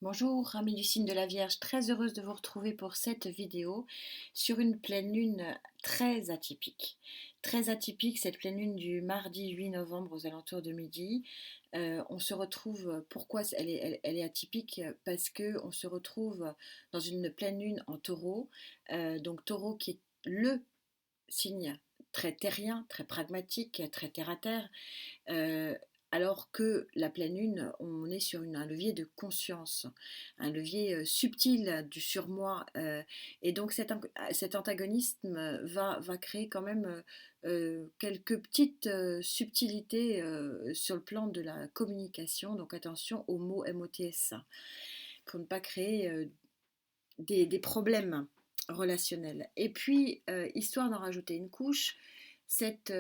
Bonjour, amis du signe de la Vierge, très heureuse de vous retrouver pour cette vidéo sur une pleine lune très atypique. Très atypique, cette pleine lune du mardi 8 novembre aux alentours de midi. On se retrouve, pourquoi elle est atypique? Parce que on se retrouve dans une pleine lune en taureau. Donc taureau qui est le signe très terrien, très pragmatique, très terre à terre. Euh, alors que la pleine lune, on est sur un levier de conscience, un levier subtil du surmoi. Et donc cet antagonisme va créer quand même quelques petites subtilités sur le plan de la communication. Donc attention aux mots MOTS, pour ne pas créer des problèmes relationnels. Et puis, histoire d'en rajouter une couche, cette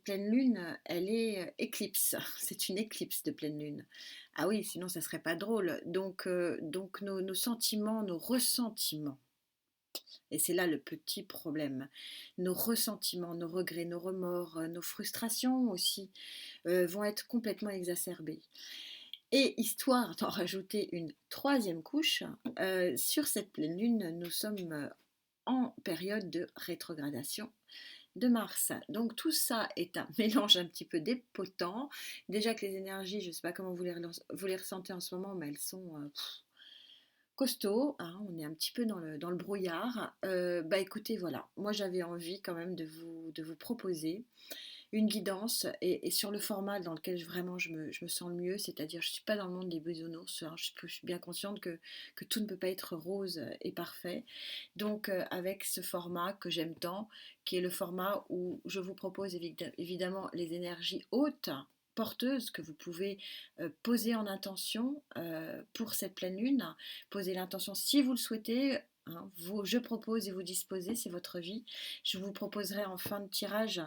pleine lune, elle est éclipse. C'est une éclipse de pleine lune. Ah oui, sinon ça serait pas drôle. Donc nos sentiments, nos ressentiments, et c'est là le petit problème, nos ressentiments, nos regrets, nos remords, nos frustrations aussi, vont être complètement exacerbés. Et histoire d'en rajouter une troisième couche, sur cette pleine lune, nous sommes en période de rétrogradation de Mars. Donc tout ça est un mélange un petit peu dépotent. Déjà que les énergies, je ne sais pas comment vous les ressentez en ce moment, mais elles sont costauds, hein, on est un petit peu dans le brouillard. Bah écoutez, voilà, moi j'avais envie quand même de vous proposer une guidance et sur le format dans lequel vraiment je me sens le mieux, c'est-à-dire je ne suis pas dans le monde des bisounours, hein, je suis bien consciente que tout ne peut pas être rose et parfait. Donc avec ce format que j'aime tant, qui est le format où je vous propose évidemment les énergies hautes, porteuses que vous pouvez poser en intention pour cette pleine lune, poser l'intention si vous le souhaitez. Hein, je propose et vous disposez, c'est votre vie. Je vous proposerai en fin de tirage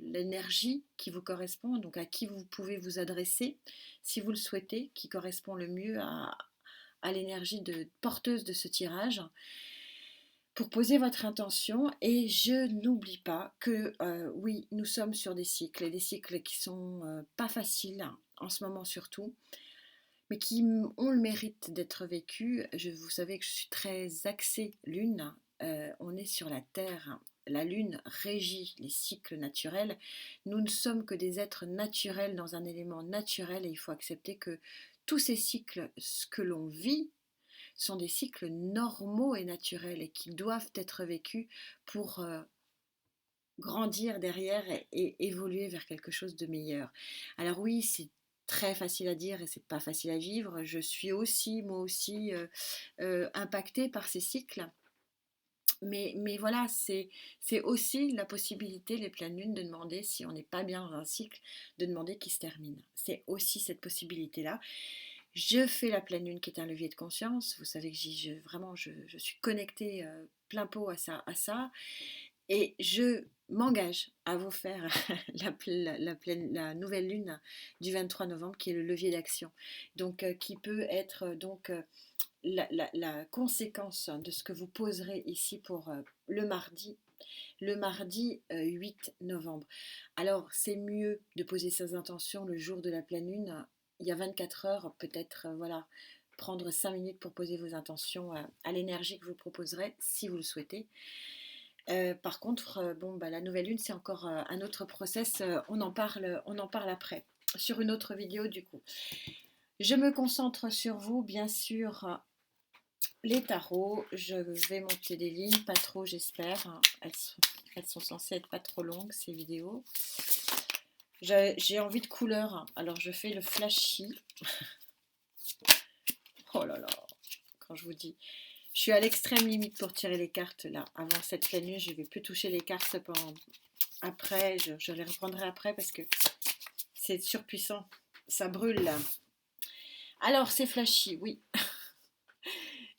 l'énergie qui vous correspond, donc à qui vous pouvez vous adresser si vous le souhaitez, qui correspond le mieux à l'énergie porteuse de ce tirage, pour poser votre intention. Et je n'oublie pas que oui, nous sommes sur des cycles, et des cycles qui sont pas faciles, en ce moment surtout, mais qui ont le mérite d'être vécus. Vous savez que je suis très axée lune, on est sur la Terre. La Lune régit les cycles naturels. Nous ne sommes que des êtres naturels dans un élément naturel, et il faut accepter que tous ces cycles, ce que l'on vit, sont des cycles normaux et naturels et qui doivent être vécus pour grandir derrière et évoluer vers quelque chose de meilleur. Alors oui, c'est très facile à dire et c'est pas facile à vivre. Je suis aussi, moi aussi, impactée par ces cycles. Mais voilà, c'est aussi la possibilité, les pleines lunes, de demander si on n'est pas bien dans un cycle, de demander qu'il se termine. C'est aussi cette possibilité-là. Je fais la pleine lune qui est un levier de conscience. Vous savez que vraiment, je suis connectée plein pot à ça. Et je m'engage à vous faire la nouvelle lune du 23 novembre, qui est le levier d'action. Donc, qui peut être la conséquence de ce que vous poserez ici pour le mardi 8 novembre. Alors, c'est mieux de poser ses intentions le jour de la pleine lune. Il y a 24 heures, peut-être, voilà, prendre 5 minutes pour poser vos intentions à l'énergie que vous proposerez, si vous le souhaitez. Par contre, bon, bah, la nouvelle lune, c'est encore un autre process. On en parle après, sur une autre vidéo du coup. Je me concentre sur vous, bien sûr. Les tarots, je vais monter des lignes, pas trop j'espère. Elles sont censées être pas trop longues, ces vidéos. J'ai envie de couleur, alors je fais le flashy. Oh là là, quand je vous dis. Je suis à l'extrême limite pour tirer les cartes là. Avant cette pleine lune, je ne vais plus toucher les cartes après. Je les reprendrai après parce que c'est surpuissant. Ça brûle là. Alors, c'est flashy, oui.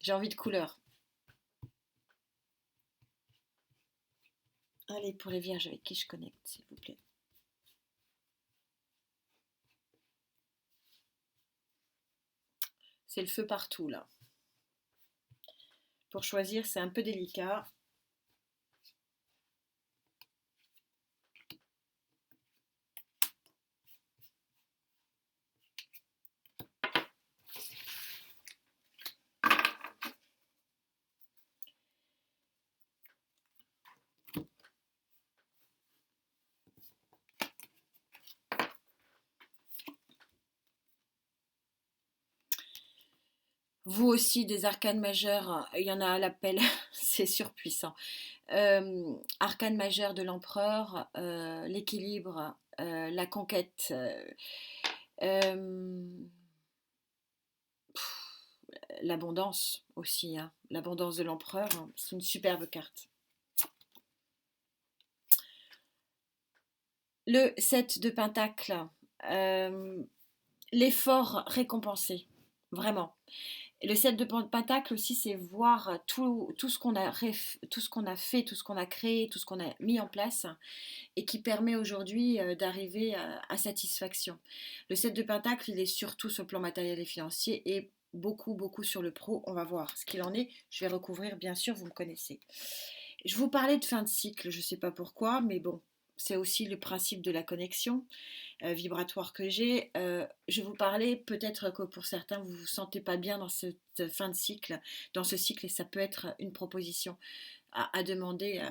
J'ai envie de couleur. Allez, pour les vierges avec qui je connecte, s'il vous plaît. C'est le feu partout là. Pour choisir, c'est un peu délicat. Vous aussi, des arcanes majeures, il y en a à l'appel, c'est surpuissant. Arcane majeur de l'empereur, l'équilibre, la conquête, euh, l'abondance aussi, hein. L'abondance de l'empereur, hein, c'est une superbe carte. Le 7 de Pentacle, euh, l'effort récompensé, vraiment. Et le 7 de Pentacle aussi, c'est voir tout ce qu'on a, tout ce qu'on a fait, tout ce qu'on a créé, tout ce qu'on a mis en place et qui permet aujourd'hui d'arriver à satisfaction. Le 7 de Pentacle, il est surtout sur le plan matériel et financier et beaucoup sur le pro. On va voir ce qu'il en est. Je vais recouvrir, bien sûr, vous me connaissez. Je vous parlais de fin de cycle, je ne sais pas pourquoi, mais bon, c'est aussi le principe de la connexion vibratoire que j'ai. Je vous parlais, peut-être que pour certains, vous ne vous sentez pas bien dans cette fin de cycle, dans ce cycle, et ça peut être une proposition à demander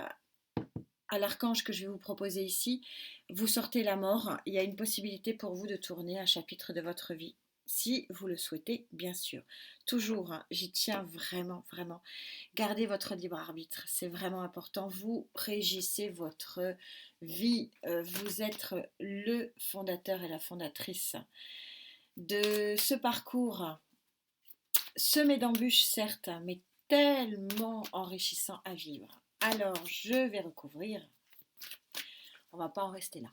à l'archange que je vais vous proposer ici. Vous sortez la mort, il y a une possibilité pour vous de tourner un chapitre de votre vie. Si vous le souhaitez, bien sûr. Toujours, hein, j'y tiens vraiment. Gardez votre libre arbitre, c'est vraiment important. Vous régissez votre vie. Vous êtes le fondateur et la fondatrice de ce parcours, semé d'embûches certes, mais tellement enrichissant à vivre. Alors, je vais recouvrir. On va pas en rester là.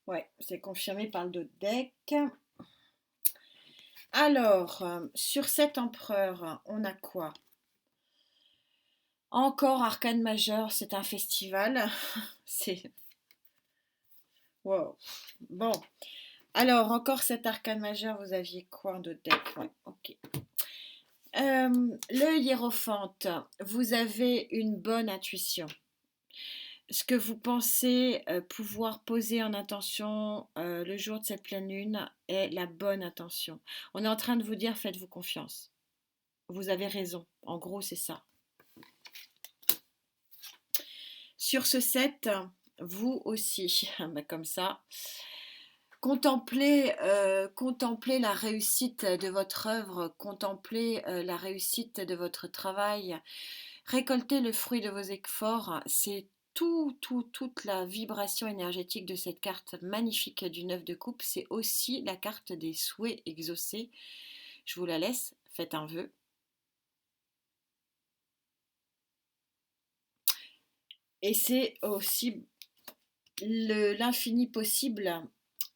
Ouais, c'est confirmé par le dos de deck. Alors, sur cet empereur, on a quoi? Encore arcane majeur, c'est un festival. C'est... Wow. Bon. Alors, encore cet arcane majeur, vous aviez quoi en dos de deck? Ouais, ok. Le hiérophante, vous avez une bonne intuition. Ce que vous pensez pouvoir poser en intention le jour de cette pleine lune est la bonne intention. On est en train de vous dire faites-vous confiance. Vous avez raison. En gros, c'est ça. Sur ce set, vous aussi, comme ça, contemplez la réussite de votre œuvre, contemplez la réussite de votre travail, récoltez le fruit de vos efforts. C'est toute la vibration énergétique de cette carte magnifique du 9 de coupe. C'est aussi la carte des souhaits exaucés. Je vous la laisse, faites un vœu. Et c'est aussi l'infini possible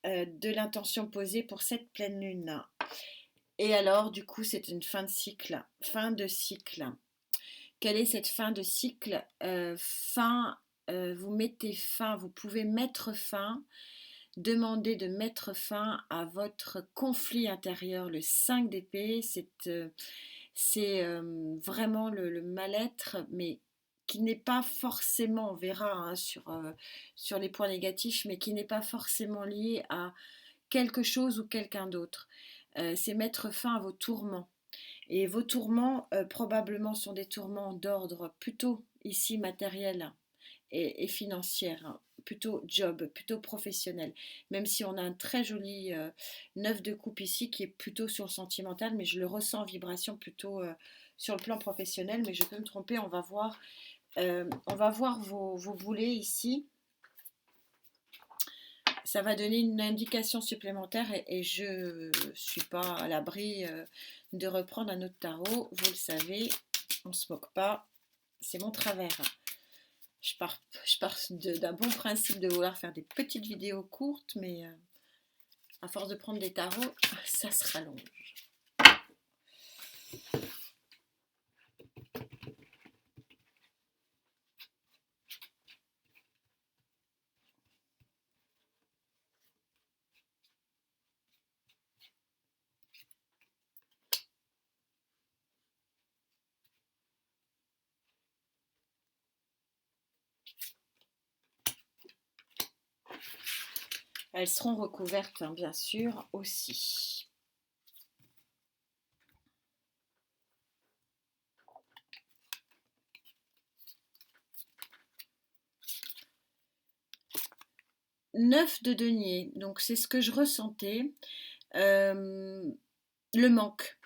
de l'intention posée pour cette pleine lune. Et alors, du coup, c'est une fin de cycle. Fin de cycle. Quelle est cette fin de cycle? Vous mettez fin, vous pouvez mettre fin, demander de mettre fin à votre conflit intérieur. Le 5 d'épée, c'est vraiment le mal-être, mais qui n'est pas forcément, on verra hein, sur les points négatifs, mais qui n'est pas forcément lié à quelque chose ou quelqu'un d'autre. C'est mettre fin à vos tourments. Et vos tourments, probablement, sont des tourments d'ordre plutôt ici matériel et financier, hein, plutôt job, plutôt professionnel. Même si on a un très joli 9 de coupe ici qui est plutôt sur le sentimental, mais je le ressens en vibration plutôt sur le plan professionnel, mais je peux me tromper, on va voir vos boulets ici. Ça va donner une indication supplémentaire et je ne suis pas à l'abri de reprendre un autre tarot. Vous le savez, on ne se moque pas, c'est mon travers. Je pars d'un bon principe de vouloir faire des petites vidéos courtes, mais à force de prendre des tarots, ça se rallonge. Elles seront recouvertes, hein, bien sûr, aussi. Neuf de denier, donc c'est ce que je ressentais. Le manque.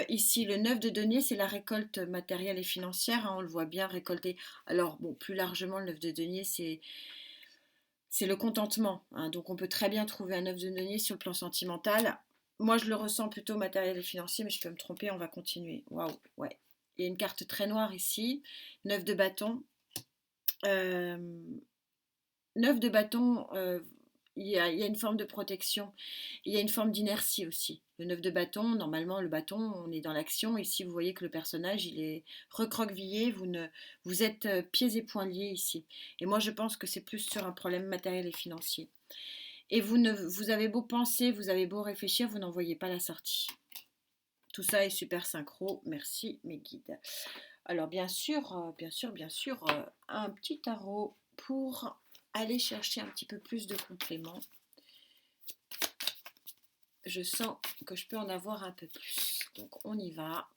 Ici, le 9 de denier, c'est la récolte matérielle et financière, hein, on le voit bien récolter. Alors, bon, plus largement, le 9 de denier, c'est le contentement, hein, donc on peut très bien trouver un 9 de denier sur le plan sentimental. Moi, je le ressens plutôt matériel et financier, mais je peux me tromper, on va continuer. Waouh, ouais. Il y a une carte très noire ici, 9 de bâton. Euh, 9 de bâton, il y a une forme de protection, il y a une forme d'inertie aussi. Le 9 de bâton, normalement, le bâton, on est dans l'action. Ici, vous voyez que le personnage, il est recroquevillé, vous êtes pieds et poings liés ici. Et moi, je pense que c'est plus sur un problème matériel et financier. Et vous avez beau penser, vous avez beau réfléchir, vous n'en voyez pas la sortie. Tout ça est super synchro. Merci, mes guides. Alors, bien sûr, un petit tarot pour aller chercher un petit peu plus de compléments. Je sens que je peux en avoir un peu plus. Donc, on y va.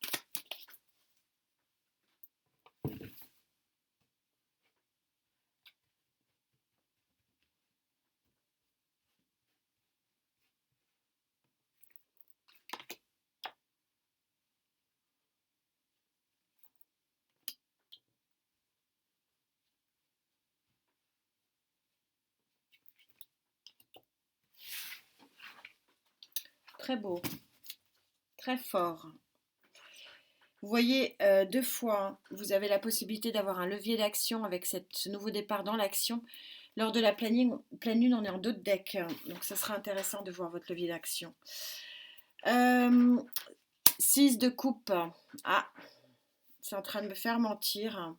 Très beau, très fort. Vous voyez, deux fois, vous avez la possibilité d'avoir un levier d'action avec ce nouveau départ dans l'action. Lors de la pleine lune, on est en dos de deck, donc ça sera intéressant de voir votre levier d'action. 6 de coupe. Ah, c'est en train de me faire mentir.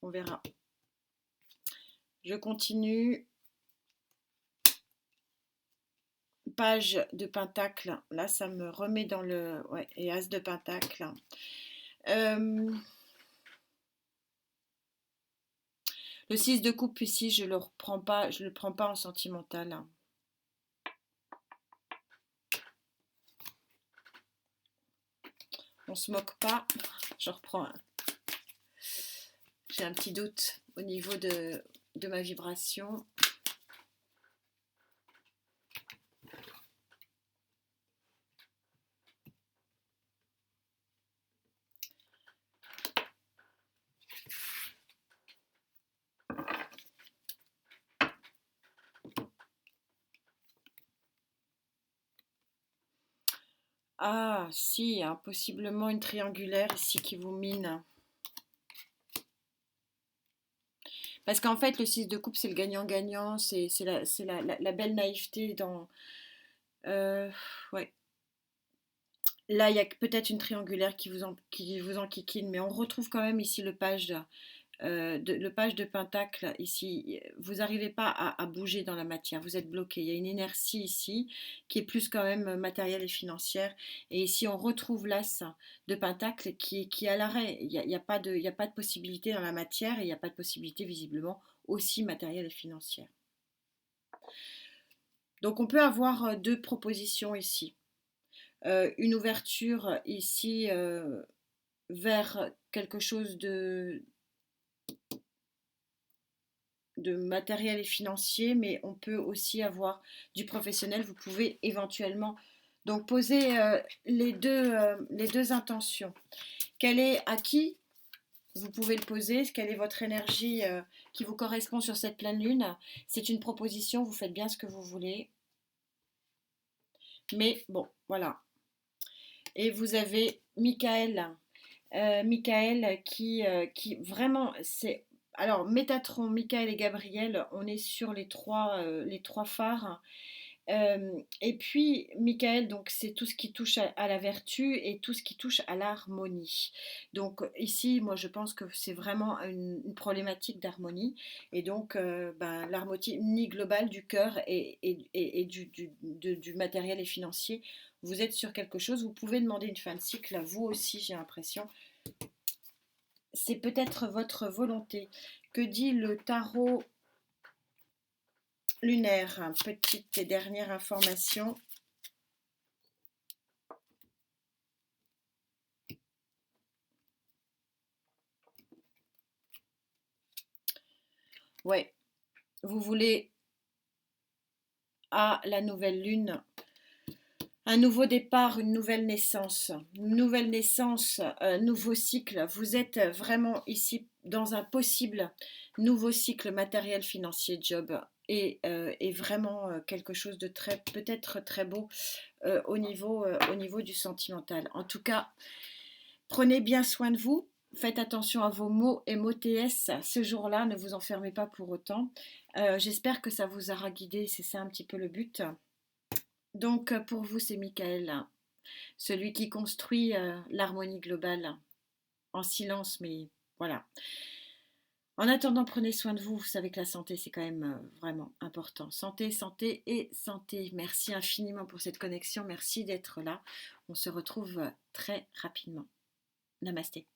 On verra. Je continue. Page de pentacle. Là, ça me remet dans le... Ouais, et as de pentacle. Le 6 de coupe ici, je le prends pas en sentimental. On se moque pas. Je reprends. J'ai un petit doute au niveau de ma vibration. Ah, si, hein, possiblement une triangulaire ici qui vous mine. Parce qu'en fait, le 6 de coupe, c'est le gagnant-gagnant, c'est la belle naïveté dans... ouais. Là, il y a peut-être une triangulaire qui vous enquiquine, mais on retrouve quand même ici le page de pentacle. Ici, vous n'arrivez pas à bouger dans la matière, vous êtes bloqué. Il y a une inertie ici qui est plus quand même matérielle et financière. Et ici, on retrouve l'as de pentacle qui est à l'arrêt. Il n'y a pas de possibilité dans la matière et il n'y a pas de possibilité visiblement aussi matérielle et financière. Donc, on peut avoir deux propositions ici. Une ouverture ici vers quelque chose de matériel et financier, mais on peut aussi avoir du professionnel. Vous pouvez éventuellement donc poser les deux intentions. Quelle est à qui vous pouvez le poser, quelle est votre énergie qui vous correspond sur cette pleine lune. C'est une proposition, vous faites bien ce que vous voulez. Mais bon, voilà. Et vous avez Michael. Michael qui vraiment, c'est... Alors, Métatron, Michael et Gabriel, on est sur les trois phares. Et puis, Michael, donc c'est tout ce qui touche à la vertu et tout ce qui touche à l'harmonie. Donc ici, moi, je pense que c'est vraiment une problématique d'harmonie. Et donc, l'harmonie globale du cœur et du matériel et financier. Vous êtes sur quelque chose, vous pouvez demander une fin de cycle, vous aussi, j'ai l'impression. c'est peut-être votre volonté. Que dit le tarot lunaire? Petite et dernière information. Ouais, vous voulez à la nouvelle lune un nouveau départ, une nouvelle naissance, nouveau cycle. Vous êtes vraiment ici dans un possible nouveau cycle matériel, financier, job et vraiment quelque chose de très, peut-être très beau au niveau du sentimental. En tout cas, prenez bien soin de vous. Faites attention à vos mots et mots TS ce jour-là, ne vous enfermez pas pour autant. J'espère que ça vous aura guidé, c'est ça un petit peu le but. Donc pour vous, c'est Michael, celui qui construit l'harmonie globale en silence, mais voilà. En attendant, prenez soin de vous. Vous savez que la santé, c'est quand même vraiment important. Santé, santé et santé. Merci infiniment pour cette connexion. Merci d'être là. On se retrouve très rapidement. Namasté.